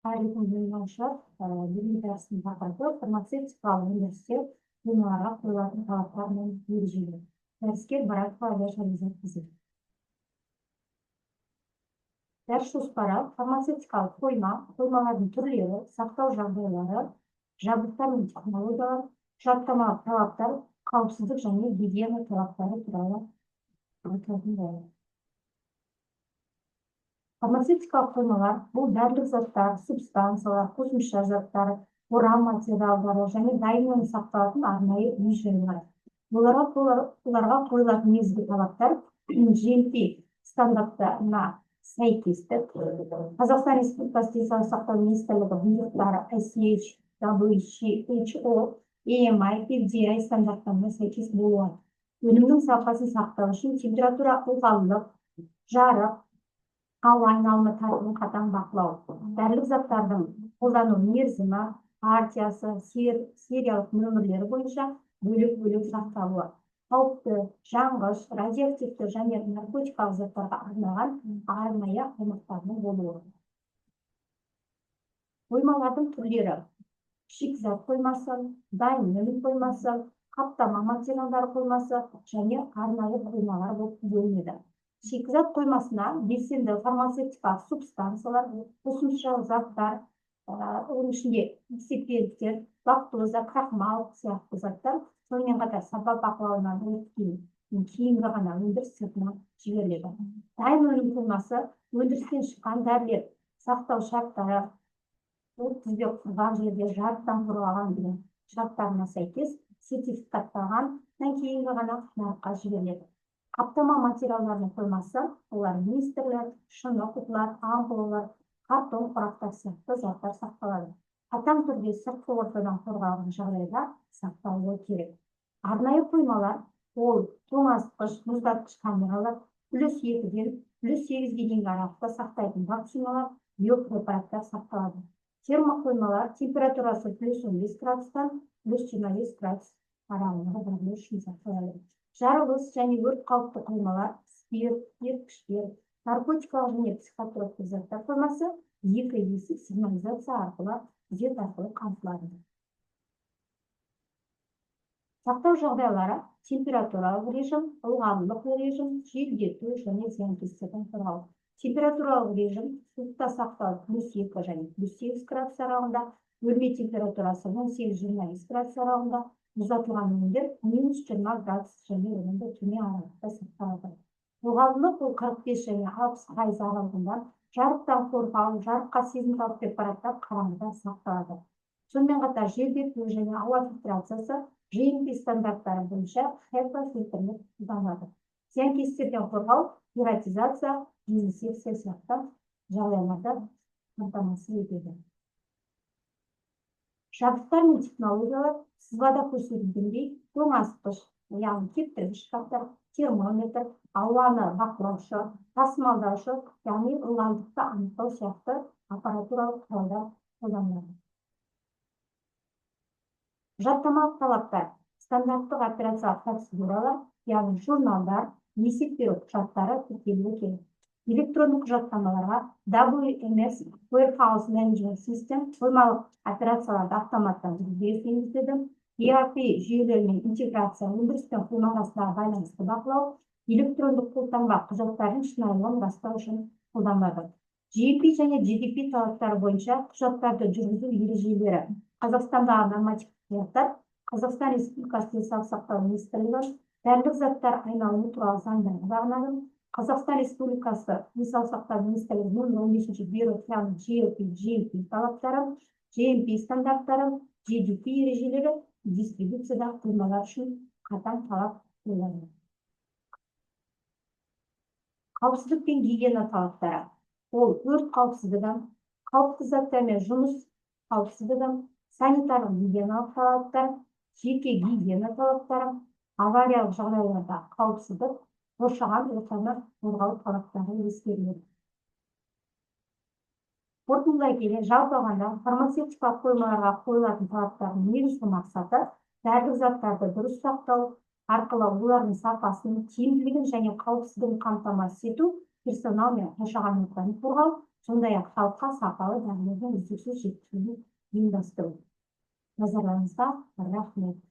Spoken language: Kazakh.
Қайырлы күн жолаушылар. Бүгінгі дәрістің тақырыбы фармацевтикалық өндірісте қоймаларға қойылатын талаптар мен ережелер. Дәріскер Баратова Алиша жеткізеді. Дәріс жоспары фармацевтикалық қоймалардың түрлері, сақтау жағдайлары, жабдықтар мен технологиялар, құжаттамалық талаптар, қауіпсіздік және гигиена талаптары туралы айтылатын болады. Фармацевтикалық қоймалар бұл дәрілік заттар, субстанциялар, қосымша заттар, орам материалдары және дайын өнім сақталатын арнайы үй-жайлар. Оларға қойылатын негізгі талаптар GMP стандарттарына сәйкестік, Қазақстан Республикасы денсаулық сақтау министрлігі бұйрықтары ICH, WHO, EMI, FDA стандарттарына сәйкес болуы. Өнімнің сапасын сақтау үшін температура, ылғалдылық, жарық, ауа айналымы тәртібін қатаң бақылау. Дәрілік заттардың қолдану мерзімі, партиясы, сериялық нөмірлері бойынша бөлек-бөлек сақталуы. Қауіпті, жанғыш, радиоактивті және наркотикалық заттарға арналған арнайы аймақтардың болуы. Қоймалардың түрлері: шикізат қоймасы, дайын өнім қоймасы, қаптама материалдар қоймасы және арнайы қоймалар болып бөлінеді. Шикізат қоймасына белсенді фармацевтикалық субстанциялар, қосымша заттар, оның ішінде эксипиенттер, лактоза, крахмал сияқты заттар, сонымен қатар сапа бақылауынан өткен кейінгі ғана өндіріс сыртына жіберіледі. Дайын өнім қоймасы өндірістен шыққан дәрілер сақтау шарттары, от тізбе құрған жерде жарықтан қорғалған деген шарттарына сәйкес сертификатталғаннан кейінгі ғана нарыққа жіберіледі. Қаптама материалдардың қоймасы, олар блистерлер, шыны құтылар, ампулалар, картон қорапта сияқты заттар сақталады. Қатаң түрде сыртқы ортадан қорғалған жағдайда сақталуы керек. Арнайы қоймалар, ол тоңазытқыш, мұздатқыш камералар, +2-ден +8-ге дейінгі аралықта сақтайтын вакциналар, биопрепараттар сақталады. Термоқоймалар температурасы +15 градустан +25 градус аралығында бірлігі үшін сақталады. Жарылыс және өрт қауіпті қоймалар, спирт, еріткіштер, наркотикалық және психотроптық заттар қоймасы 2 есік сигнализация арқылы күзет арқылы қамтылады. Сақтау жағдайлары: температуралық режим, ылғалдылық режим, желдету және зиянкестерден қорғау. Температуралық режим суықта сақтау +2 және +8 градус аралығында, бөлме температурасы 18-25 градус аралығында, мұздатылған өнімдер -20 градус және одан да төмен аралықта сақталады. Ылғалдылық ол 45 және 60% аралығында, жарықтан қорғау, жарыққа сезімтал препараттар қараңғыда сақталады. Сонымен қатар желдету және ауа фильтрациясы GMP стандарттары бойынша HEPA фильтрлер қолданылады. Зиянкестерден қорғау, дератизация, дезинсекция сияқты жағдайларда қамтамасыз етеді. Жабдықтар мен технологиялар сызбада көрсетілгендей тоңазытқыш, яғни кептіргіш шкафтар, термометр, ауаны бақылаушы, тасымалдаушы, яғни ылғалдықты анықтау сияқты аппаратуралық құралдар қолданылады. Құжаттамалық талаптар: стандарттық операциялық процедуралар, яғни журналдар, есеп беру құжаттары тіркелуі керек. Электрондық құжаттамаларға WMS Warehouse Management System қоймалық операцияларды автоматтан енгізеді. ERP жүйелерімен интеграция, өндіріспен қойма арасындағы байланысты бақылау, электрондық қолтаңба құжаттардың шынайылығын растау үшін қолданылады. GMP және GDP талаптары бойынша құжаттарды жүргізу ережелері: Қазақстандағы нормативтік құжаттар, Қазақстан Республикасы денсаулық сақтау министрлігі, дәрілік заттар айналымы туралы заңдарға бағынады. Қазақстан Республикасы денсаулық сақтау министрлігінің 15-ші бюро GMP талаптары, GMP стандарттары, GDP ережелері дистрибуциядағы қоймалар үшін қатаң талап қойылады. Қауіпсіздік пен гигиена талаптары: ол өрт қауіпсіздігі, қауіпті заттармен жұмыс қауіпсіздігі, санитарлық гигиеналық талаптар, жеке гигиена талаптары, авариялық жағдайларда қауіпсіздік, қоршаған ортаны қорғау талаптары ескеріледі. Қорытындылай келе, жалпы алғанда фармацевтикалық қоймаларға қойылатын талаптардың негізгі мақсаты дәрілік заттарды дұрыс сақтау арқылы олардың сапасын, тиімділігін және қауіпсіздігін қамтамасыз ету, персонал мен қоршаған ортаны қорғау, сондай-ақ халыққа сапалы дәрілердің үздіксіз жеткізілуін ұйымдастыру. Назарларыңызға рахмет.